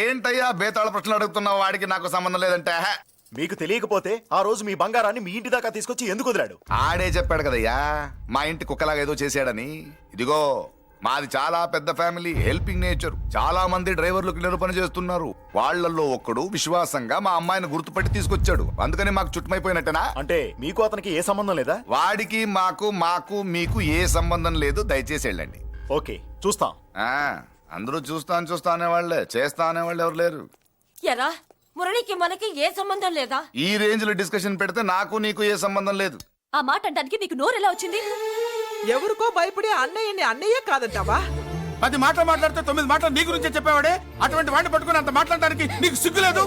ఏంటయ్యా బేతాళ ప్రశ్నలు అడుగుతున్నావు? వాడికి నాకు సంబంధం లేదంటే మీకు తెలియకపోతే ఆ రోజు మీ బంగారాన్ని మీ ఇంటి దాకా తీసుకొచ్చి ఎందుకు వదిలాడు? ఆడే చెప్పాడు కదయ్యా మా ఇంటి కుక్కలాగా ఏదో చేశాడని. ఇదిగో మాది చాలా పెద్ద ఫ్యామిలీ, హెల్పింగ్ నేచర్. చాలా మంది డ్రైవర్లు క్లీనర్ పని చేస్తున్నారు. వాళ్ళల్లో ఒక్కడు విశ్వాసంగా మా అమ్మాయిని గుర్తుపట్టి తీసుకొచ్చాడు. అందుకని మాకు చుట్టుమైపోయినట్టేనా? అంటే మీకు అతనికి ఏ సంబంధం లేదా? వాడికి మాకు మీకు ఏ సంబంధం లేదు. దయచేసి వెళ్ళండి. ఓకే, చూస్తాం. అందరూ చూస్తా అనేవాళ్లే, చేస్తా అనేవాళ్ళు ఎవరు లేరు. ఎరా మురళికి మనకి ఏ సంబంధం లేదా? ఈ రేంజ్ లో డిస్కషన్ పెడితే నాకు నీకు ఏ సంబంధం లేదు. ఆ మాట అంటానికి నీకు నోరు ఎలా వచ్చింది? ఎవరికో భయపడి అన్నయ్యని అన్నయ్య కాదంటావా? 10 మాటలు మాట్లాడితే 9 మాటలు నీ గురించే చెప్పేవాడే. అటువంటి వాడిని పట్టుకుని అంత మాట్లాడడానికి నీకు సిగ్గులేదు?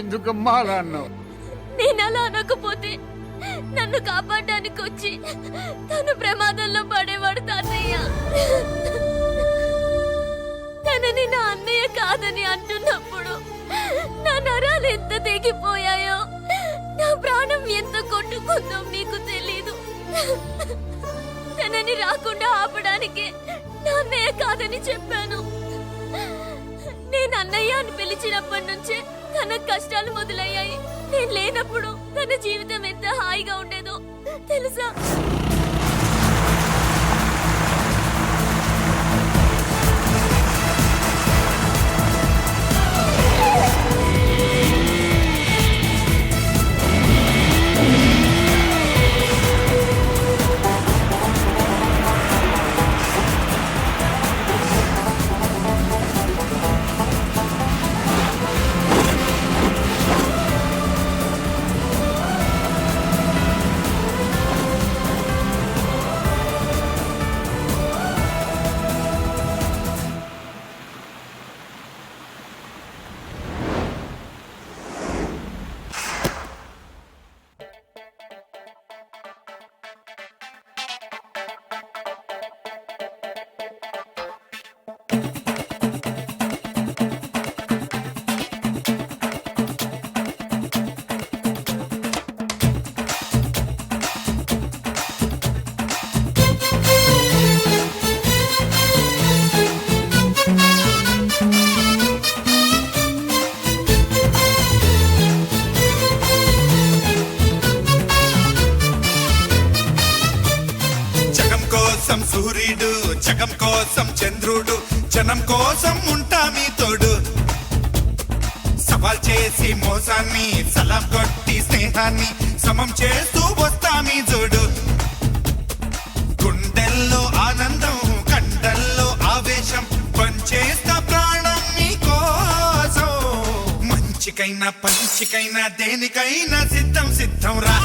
ఎందుకమ్మా అలా అన్నావు? నేను అలా అనకపోతే నన్ను కాపాడడానికి వచ్చి తను ప్రమాదంలో పడేవాడు తాతయ్య. తనని నా అన్నయ్య కాదని అంటున్నప్పుడు నా నరాలు ఎంత తెగిపోయాయో, నా ప్రాణం ఎంత కొట్టుకుందో మీకు తెలీదు. తనని రాకుండా ఆపడానికి నా అన్నయ్య కాదని చెప్పాను. నేను అన్నయ్య అని పిలిచినప్పటి నుంచే తన కష్టాలు మొదలయ్యాయి. నేను లేనప్పుడు తన జీవితం ఎంత హాయిగా ఉండేదో తెలుసా? సూర్యుడు జగం కోసం చంద్రుడు, జనం కోసం ఉంటా మీ తోడు. సవాల్ చేసి మోసాన్ని, సలాం కొట్టి స్నేహాన్ని సమం చేస్తూ వస్తా మీ జోడు. గుండెల్లో ఆనందం, కండల్లో ఆవేశం, పంచేస్తా ప్రాణం మీ కోసం. మంచికైనా పంచికైనా దేనికైనా సిద్ధం సిద్ధం రా.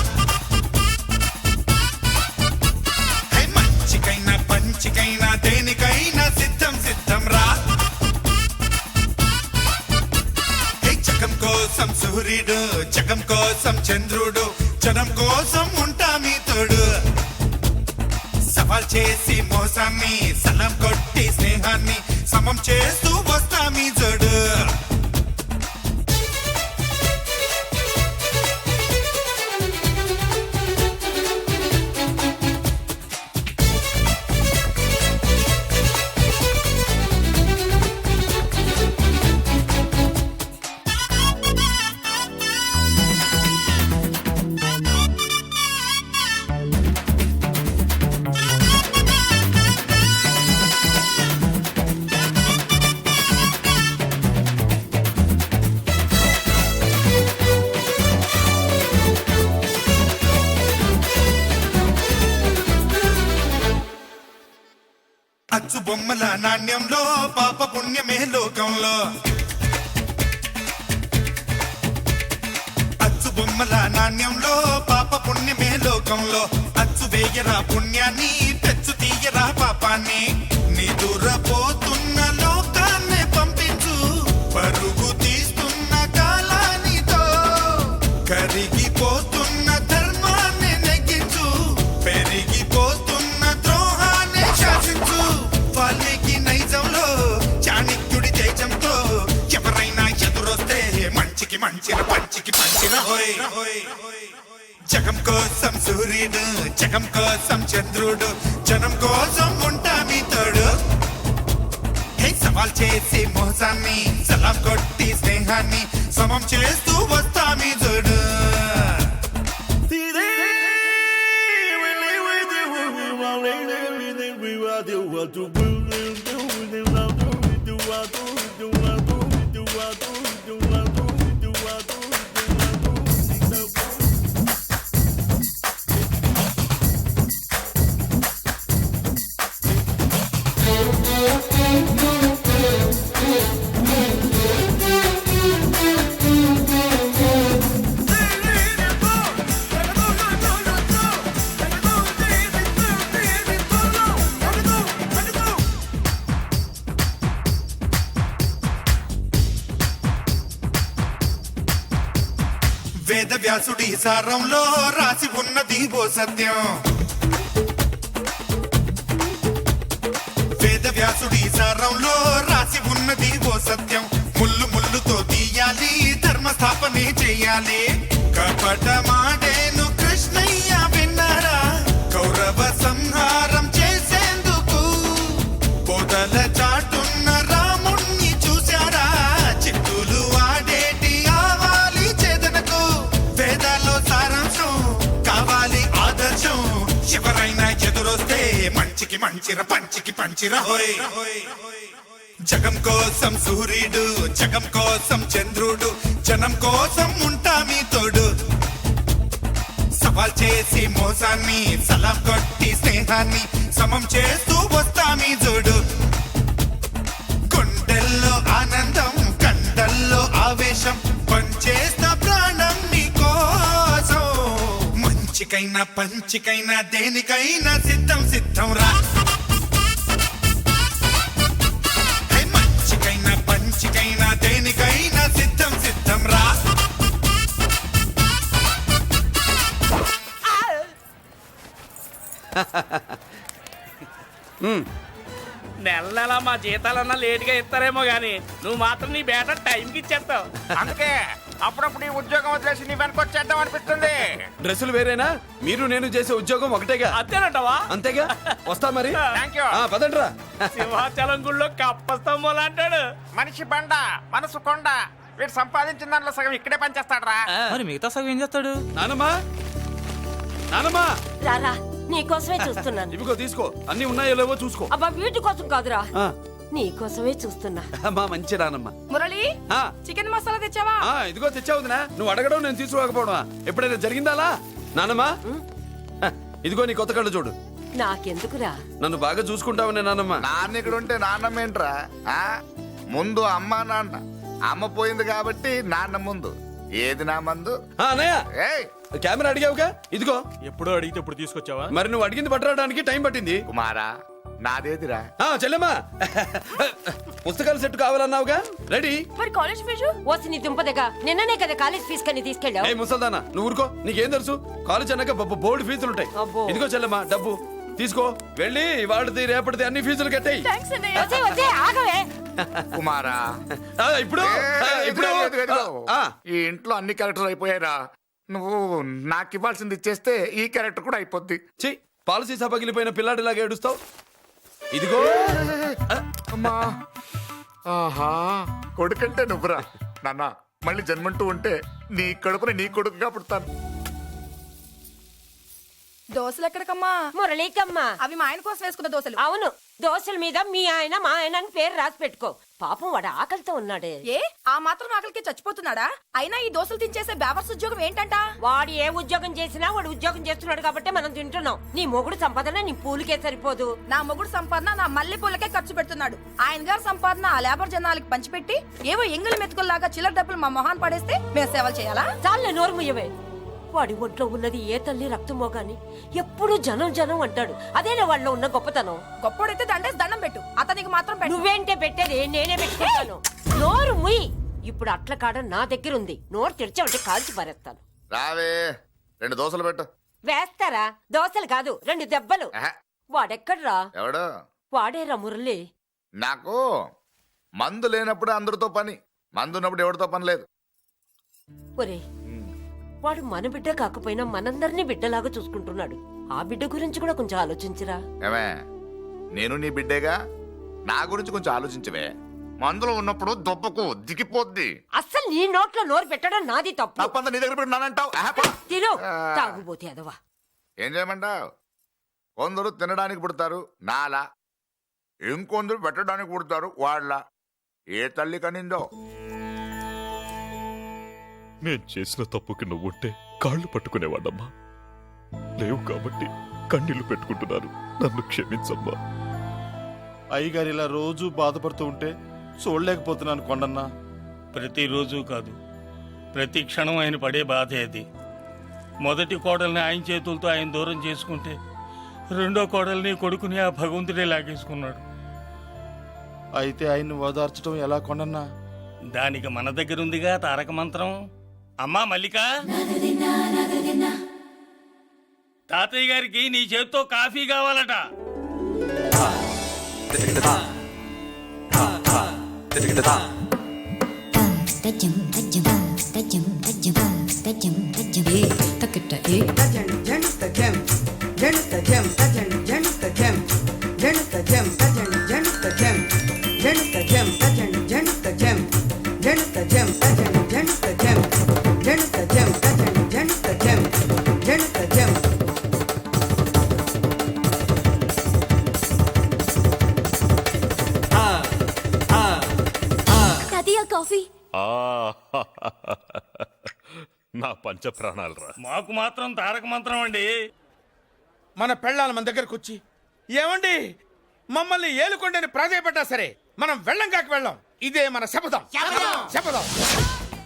పంచికైనా దేనికైనా సిద్ధం సిద్ధం రా. జగం కోసం సూర్యుడు, జగం కోసం చంద్రుడు, జనం కోసం ఉంటా మీ తోడు. సవాల్ చేసి మోసాన్ని, సలాం కొట్టి స్నేహాన్ని సమం చేస్తూ వస్తా మీ జోడు. అచ్చు బొమ్మల నాణ్యంలో పాప పుణ్యమే లోకంలో. అచ్చు బొమ్మల నాణ్యంలో పాప పుణ్యమే లోకంలో. అచ్చు వేయరా పుణ్యాన్ని, తెచ్చు తీయరా పాపాన్ని. నీ దూరపోతున్న లోకాన్ని పంపించు, పరుగు తీస్తున్న కాలానితో. కరిగిపోతున్న ధర్మాన్ని నెగ్గించు, పెరిగిపోతున్న ద్రోహాన్ని శాసించు. వాల్మీకి నైజంలో, చాణక్యుడి తేజంతో ఎవరైనా ఎదురొస్తే మంచికి మంచిన, పంచికి పంచిన హోయ్. జగం కోసం సూర్యుడు, జగం కోసం చంద్రుడు, జనం కోసం ఉంటా మీ తోడు. సవాల్ చేసి మోసాన్ని సలాం కొట్టి స్నేహాన్ని సమం చేస్తూ వస్తామి చూడు వేద వ్యాసుడి సారంలో రాసి ఉన్నది ఓ సత్యం వేద వ్యాసుడి సారంలో రాసి ఉన్నది ఓ సత్యం ముళ్ళు ముళ్ళుతో తీయాలి ధర్మస్థాపనే చెయ్యాలి కపటమాడేను కృష్ణయ్య విన్నారా కౌరవ సంహారం చేసేందుకు పొదల చాటున్న రాముణ్ణి చూశారా చిట్టులు ఆడేటి ఆవాలి చేదనకు వేదాల్లో సారాంశం కావాలి ఆదర్శం ఎవరైనా ఎదురొస్తే మంచికి మంచిర పంచికి పంచిర హోయ్ జగం కోసం సూర్యుడు జగం కోసం చంద్రుడు జనం కోసం ఉంటా మీ తోడు సవాల్ చేసి మోసాన్ని సలాం కొట్టి స్నేహాన్ని సమం చేస్తూ వస్తా మీ జోడు గుండెల్లో ఆనందం కండల్లో ఆవేశం పంచేస్తా ప్రాణం నీకోసం మంచికైనా పంచికైనా దేనికైనా సిద్ధం సిద్ధం రా హే, మంచికైనా పంచికైనా దేనికైనా సిద్ధం సిద్ధం రా నెల నెల మా జీతాలన్నా లేట్గా ఇస్తారేమో గానీ నువ్వు మాత్రం నీ బేట టైంకి ఇచ్చేస్తావు. అందుకే అప్పుడప్పుడు ఈ ఉద్యోగం వదిలేసి నీ వెనక వచ్చేద్దాం అనిపిస్తుంది. డ్రెస్సులు వేరేనా మీరు నేను చేసే ఉద్యోగం ఒకటేగా అంతేనంటావా? అంతేగా వస్తా మరి థ్యాంక్ యూ. పదండ్రా సింహాచలం గుళ్ళో కప్పస్తంభం అంటాడు. మనిషి బండ మనసు కొండ వీడు సంపాదించిన దాంట్లో సగం ఇక్కడే పనిచేస్తాడు రా. మరి మిగతా సగం ఏం చేస్తాడు? నానమ్మా నానమ్మా రారా నీకోసమే చూస్తున్నాను. ఇవిగో తీసుకో అన్ని ఉన్నాయో లేవో చూసుకో అబ్బా వీటి కోసం కాదురా ఆ, నీకోసమే చూస్తున్నా. అమ్మా మంచి నానమ్మ మురళి ఆ, చికెన్ మసాలా తెచ్చావా? ఆ, ఇదిగో తెచ్చావుదినా నువ్వు అడగడం నేను తీసుకోకపోవడమా ఎప్పుడైనా జరిగిందాలా నానమ్మా హ, ఇదిగో నీ కొత్త కళ్ళు చూడు నాకెందుకురా? నన్ను బాగా చూసుకుంటావునే నానమ్మ నాన్న ఇక్కడ ఉంటే నాన్నమ్మ ఏంట్రా ఆ? ముందు అమ్మ నాన్న అమ్మ పోయింది కాబట్టి నాన్న ముందు ఏది నా మందు అన్నయ్య ఏయ్ కెమెరా అడిగావుగా ఇదిగో ఎప్పుడో అడిగితే ఇప్పుడు తీసుకొచ్చావా? మరి నువ్వు అడిగింది పట్టడానికి టైం పట్టింది కుమారా నాదేదిరా చెల్లెమ్మా పుస్తకాల సెట్ కావాలన్నావుగా రెడీ మరి కాలేజ్ ఫీజు? ఓసి నీ దుంపదగా నిన్ననే కదా కాలేజ్ ఫీజు కని ఏ తీసుకెళ్ళావు. ముసల్దానా నువ్వు ఊరుకో నీకేం తెలుసు కాలేజ్ అన్నాక బోర్డు ఫీజులు ఉంటాయి అబ్బో. ఇదిగో చెల్లెమ్మా డబ్బు తీసుకో వెళ్ళి వాడిది రేపటిది అన్ని ఫీజులు కట్టాయి థ్యాంక్స్ అన్నయ్య. వచ్చే వచ్చే ఆగవే. కుమారా ఇప్పుడు ఏ, ఇప్పుడు ఎదురు, ఎదురు, ఎదురు. ఆ, ఈ ఇంట్లో అన్ని క్యారెక్టర్ అయిపోయారా నువ్వు నాకు ఇవ్వాల్సింది ఇచ్చేస్తే ఈ క్యారెక్టర్ కూడా అయిపోద్ది. ఛీ, పాలసీ సభ పగిలిపోయిన పిల్లాడిలాగా ఏడుస్తావు ఇదిగో అమ్మా ఆహా కొడుకంటే నువ్వురా నాన్న మళ్ళీ జన్మంటూ ఉంటే నీ కడుపుని నీ కొడుకుగా పుడతాను. దోశలు ఎక్కడికమ్మా? మురళీకమ్మ. అవి మా ఆయన కోసం వేసుకున్న దోశలు. అవును దోశల మీద మీ ఆయన మా ఆయన అని పేరు రాసి పెట్టుకో. పాపం వాడు ఆకలితో ఉన్నాడే. ఏ ఆ మాత్రం ఆకలికి చచ్చిపోతున్నాడా? అయినా ఈ దోశలు తినేసే బేవర్స్ ఉద్యోగం ఏంటంట? వాడు ఏ ఉద్యోగం చేసినా వాడు ఉద్యోగం చేస్తున్నాడు కాబట్టి మనం తింటున్నాం. నీ మొగుడు సంపాదన నీ పూలకే సరిపోదు. నా మొగుడు సంపాదన నా మల్లె పూలకే ఖర్చు పెడుతున్నాడు. ఆయన గారి సంపాదన ఆ లేబర్ జనాలకి పంచిపెట్టి ఏవో ఎంగిలి మెతుకుల్లాగా చిల్లర డబ్బులు మా మొహాన్ పడేస్తే మేము సేవలు చేయాలా? చాలే నోరు ముయ్యవే. వాడి ఒంట్లో ఉన్నది ఏ తల్లి రక్తమో గాని ఎప్పుడు జనం జనం అంటాడు. అదేనా వాళ్ళలో ఉన్న గొప్పతనం. గొప్పోడైతే దండేసి దండం పెట్టు, అతనికి మాత్రం పెట్టు. నువ్వేంటే పెట్టేది నేనే పెట్టుకుంటాను. నోరు ముయ్. ఇప్పుడు అట్ల కాడ నా దగ్గర ఉంది. నోరు తెరిచావంటే కాల్చి పారేస్తాను. రావే 2 దోశలు పెట్టు. వేస్తారా? దోశలు కాదు 2 దెబ్బలు. ఆహా, వాడెక్కడ్రా? ఎవడు వాడేరా మురళి. నాకు మందు లేనప్పుడు అందరితో పని, మందు ఉన్నప్పుడు ఎవరితో పని లేదు. ఒరే వాడు మన బిడ్డ కాకపోయినా మనందరినీ బిడ్డలాగా చూసుకుంటున్నాడు. ఆ బిడ్డ గురించి కూడా కొంచెం ఆలోచించరా. ఏమే నేను నీ బిడ్డేగా, నా గురించి కొంచెం ఆలోచించవే. మందులో ఉన్నప్పుడు దొబ్బకు దిగిపోద్ది. అస్సలు నీ నోట్లో నోరు పెట్టడం నాది తప్పు. తప్పంతా నీ దగ్గర పెట్టున్నానంటావు. తిను తాగుబోతే అదవా. ఏం చేయమంటావు? కొందరు తినడానికి పుడతారు నాలా, ఇంకొందరు పెట్టడానికి పుడతారు వాళ్ళ. ఏ తల్లి కనిందో. నేను చేసిన తప్పుకి నువ్వుంటే కాళ్ళు పట్టుకునేవాడమ్మా. లేవు కాబట్టి కన్నీళ్లు పెట్టుకుంటున్నారు. నన్ను క్షమించమ్మా. అయ్యగారు ఇలా రోజు బాధపడుతూ ఉంటే చూడలేకపోతున్నాను కొండన్నా. ప్రతిరోజు కాదు, ప్రతి క్షణం ఆయన పడే బాధే అది. మొదటి కోడల్ని ఆయన చేతులతో ఆయన దూరం చేసుకుంటే రెండో కోడల్ని కొడుకుని ఆ భగవంతుడే లాగేసుకున్నాడు. అయితే ఆయన్ని ఓదార్చడం ఎలా కొండన్నా? దానికి మన దగ్గర ఉందిగా తారక మంత్రం. అమ్మా మల్లిక, తాతయ్య గారికి నీ చేత్తో కాఫీ కావాలట. తాతయ్య కాఫీ. నా పంచ ప్రాణాలు రా. మాకు మాత్రం తారక మంత్రం అండి. మన పెళ్ళాలు మన దగ్గరకు వచ్చి ఏమండి మమ్మల్ని ఏలుకొండని ప్రాధాయపడ్డా సరే మనం వెళ్ళం కాక వెళ్ళం. ఇదే మన శపథం. శపథం.